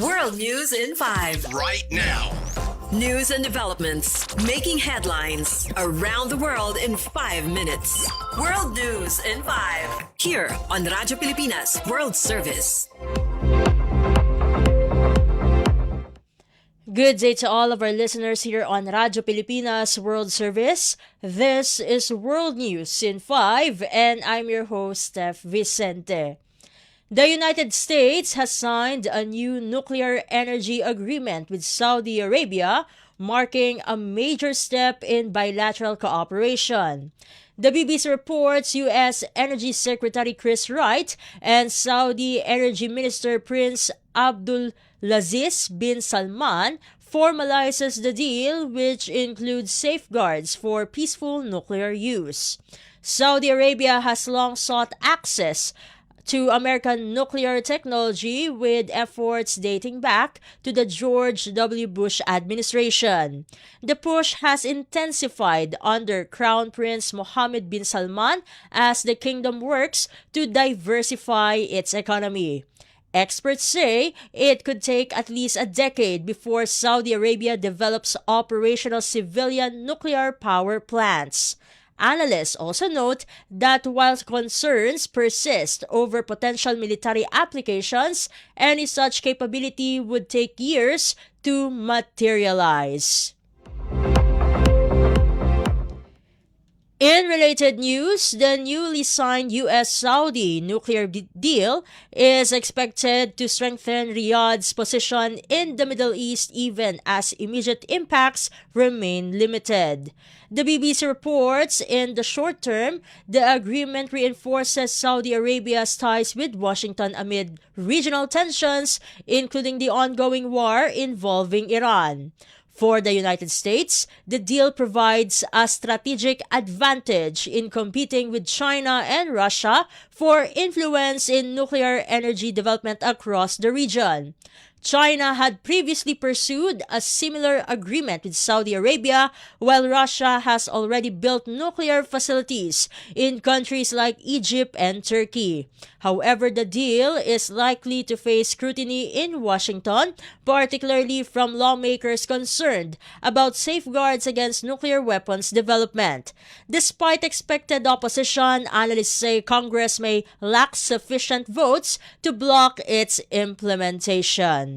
World News in 5. Right now. News and developments making headlines around the world in 5 minutes. World News in 5. Here on Radyo Pilipinas World Service. Good day to all of our listeners here on Radyo Pilipinas World Service. This is World News in 5 and I'm your host, Steph Vicente. The United States has signed a new nuclear energy agreement with Saudi Arabia, marking a major step in bilateral cooperation. The BBC reports U.S. Energy Secretary Chris Wright and Saudi Energy Minister Prince Abdulaziz bin Salman formalizes the deal, which includes safeguards for peaceful nuclear use. Saudi Arabia has long sought access to American nuclear technology, with efforts dating back to the George W. Bush administration. The push has intensified under Crown Prince Mohammed bin Salman as the kingdom works to diversify its economy. Experts say it could take at least a decade before Saudi Arabia develops operational civilian nuclear power plants. Analysts also note that while concerns persist over potential military applications, any such capability would take years to materialize. In related news, the newly signed U.S.-Saudi nuclear deal is expected to strengthen Riyadh's position in the Middle East even as immediate impacts remain limited. The BBC reports in the short term, the agreement reinforces Saudi Arabia's ties with Washington amid regional tensions, including the ongoing war involving Iran. For the United States, the deal provides a strategic advantage in competing with China and Russia for influence in nuclear energy development across the region. China had previously pursued a similar agreement with Saudi Arabia, while Russia has already built nuclear facilities in countries like Egypt and Turkey. However, the deal is likely to face scrutiny in Washington, particularly from lawmakers concerned about safeguards against nuclear weapons development. Despite expected opposition, analysts say Congress may lack sufficient votes to block its implementation.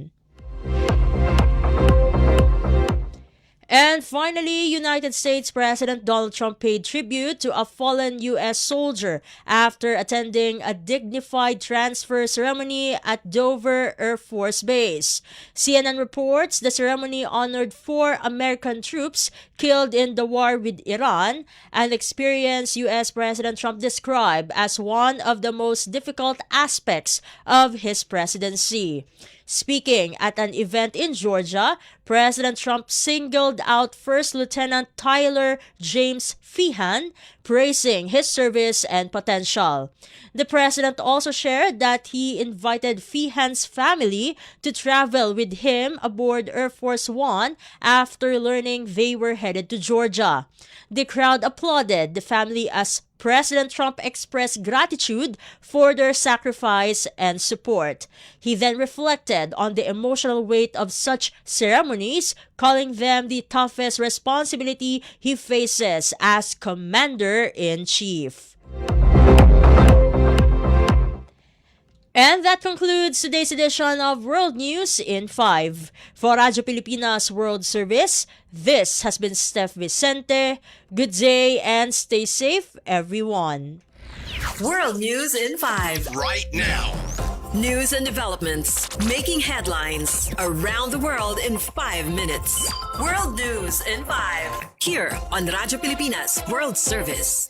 And finally, United States President Donald Trump paid tribute to a fallen U.S. soldier after attending a dignified transfer ceremony at Dover Air Force Base. CNN reports the ceremony honored 4 American troops killed in the war with Iran, an experience U.S. President Trump described as one of the most difficult aspects of his presidency. Speaking at an event in Georgia, President Trump singled out First Lieutenant Tyler James Feehan, praising his service and potential. The president also shared that he invited Feehan's family to travel with him aboard Air Force One after learning they were headed to Georgia. The crowd applauded the family as President Trump expressed gratitude for their sacrifice and support. He then reflected on the emotional weight of such ceremonies, calling them the toughest responsibility he faces as Commander-in-Chief. And that concludes today's edition of World News in 5. For Radyo Pilipinas World Service, this has been Steph Vicente. Good day and stay safe, everyone. World News in 5. Right now. News and developments making headlines around the world in 5 minutes. World News in 5. Here on Radyo Pilipinas World Service.